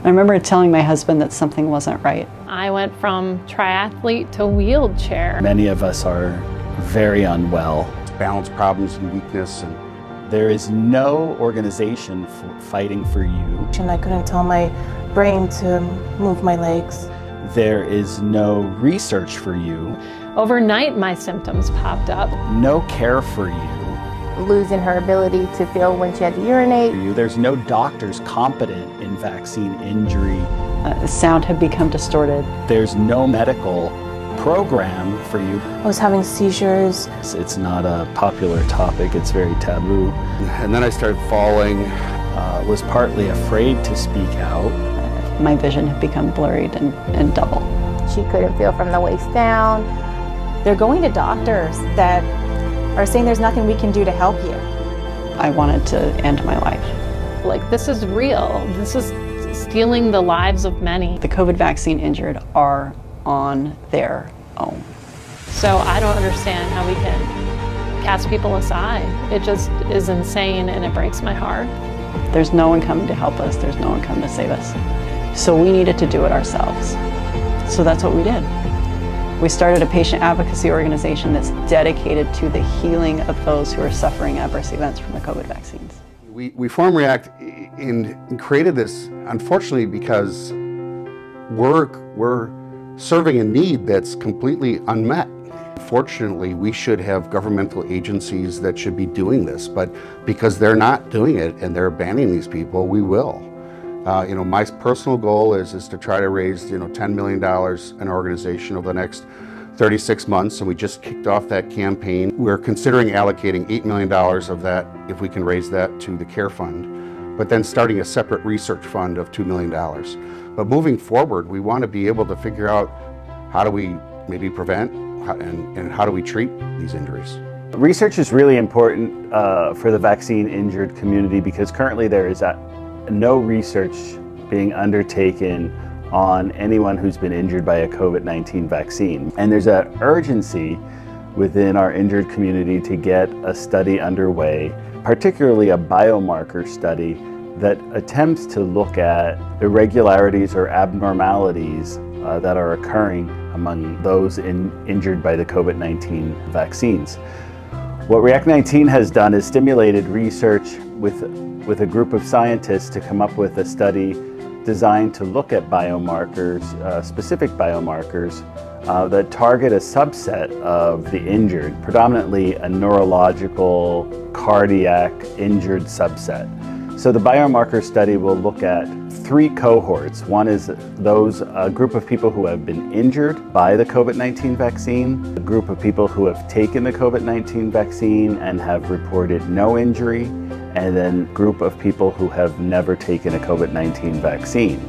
I remember telling my husband that something wasn't right. I went from triathlete to wheelchair. Many of us are very unwell. Balance problems and weakness. And there is no organization fighting for you. And I couldn't tell my brain to move my legs. There is no research for you. Overnight, my symptoms popped up. No care for you. Losing her ability to feel when she had to urinate. There's no doctors competent in vaccine injury. Sound had become distorted. There's no medical program for you. I was having seizures. It's not a popular topic, it's very taboo. And then I started falling. Was partly afraid to speak out. My vision had become blurred and double. She couldn't feel from the waist down. They're going to doctors that are saying there's nothing we can do to help you. I wanted to end my life. Like, this is real. This is stealing the lives of many. The COVID vaccine injured are on their own. So I don't understand how we can cast people aside. It just is insane and it breaks my heart. There's no one coming to help us. There's no one coming to save us. So we needed to do it ourselves. So that's what we did. We started a patient advocacy organization that's dedicated to the healing of those who are suffering adverse events from the COVID vaccines. We formed React and created this, unfortunately, because we're serving a need that's completely unmet. Fortunately, we should have governmental agencies that should be doing this, but because they're not doing it and they're banning these people, we will. My personal goal is to try to raise $10 million an organization over the next 36 months, and we just kicked off that campaign. We're considering allocating $8 million of that, if we can raise that, to the CARE Fund, but then starting a separate research fund of $2 million. But moving forward, we want to be able to figure out how do we maybe prevent and how do we treat these injuries. Research is really important for the vaccine injured community because currently there is no research being undertaken on anyone who's been injured by a COVID-19 vaccine. And there's an urgency within our injured community to get a study underway, particularly a biomarker study that attempts to look at irregularities or abnormalities that are occurring among those injured by the COVID-19 vaccines. What React19 has done is stimulated research with a group of scientists to come up with a study designed to look at biomarkers, specific biomarkers that target a subset of the injured, predominantly a neurological, cardiac injured subset. So the biomarker study will look at 3 cohorts. One is a group of people who have been injured by the COVID-19 vaccine, a group of people who have taken the COVID-19 vaccine and have reported no injury, and then a group of people who have never taken a COVID-19 vaccine.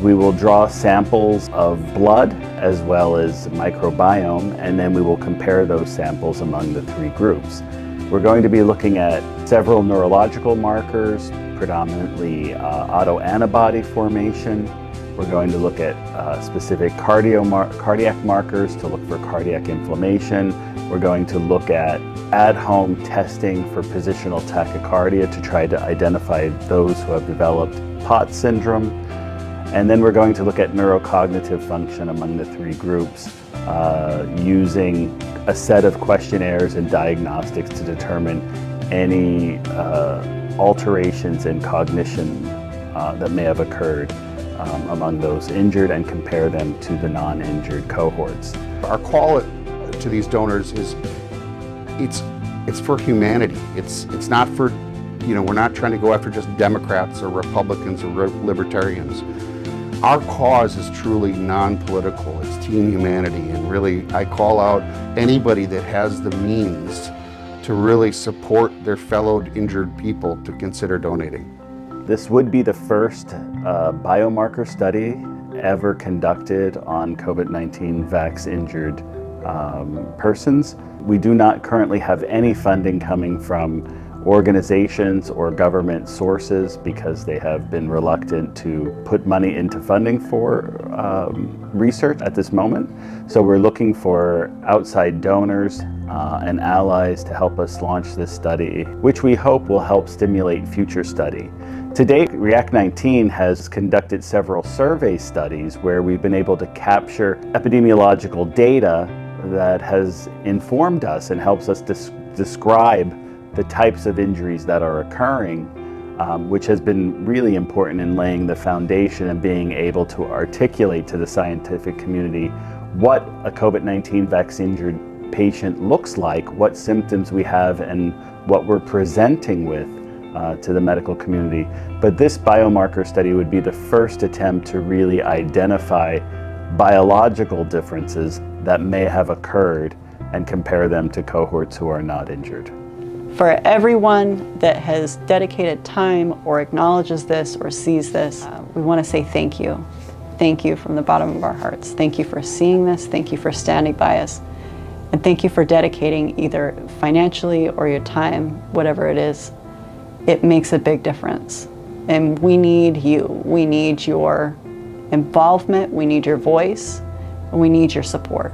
We will draw samples of blood as well as microbiome, and then we will compare those samples among the 3 groups. We're going to be looking at several neurological markers, predominantly autoantibody formation. We're going to look at specific cardiac markers to look for cardiac inflammation. We're going to look at at-home testing for positional tachycardia to try to identify those who have developed POTS syndrome. And then we're going to look at neurocognitive function among the 3 groups using a set of questionnaires and diagnostics to determine any alterations in cognition that may have occurred among those injured and compare them to the non-injured cohorts. Our call to these donors is it's for humanity. It's not for, we're not trying to go after just Democrats or Republicans or libertarians. Our cause is truly non-political. It's team humanity, and really I call out anybody that has the means to really support their fellow injured people to consider donating. This would be the first biomarker study ever conducted on COVID-19 vax-injured persons. We do not currently have any funding coming from organizations or government sources because they have been reluctant to put money into funding for research at this moment. So we're looking for outside donors and allies to help us launch this study, which we hope will help stimulate future study. To date, React19 has conducted several survey studies where we've been able to capture epidemiological data that has informed us and helps us describe the types of injuries that are occurring, which has been really important in laying the foundation and being able to articulate to the scientific community what a COVID-19 vaccine-injured patient looks like, what symptoms we have, and what we're presenting with to the medical community. But this biomarker study would be the first attempt to really identify biological differences that may have occurred and compare them to cohorts who are not injured. For everyone that has dedicated time or acknowledges this or sees this, we want to say thank you. Thank you from the bottom of our hearts. Thank you for seeing this. Thank you for standing by us. And thank you for dedicating either financially or your time, whatever it is. It makes a big difference. And we need you. We need your involvement. We need your voice. And we need your support.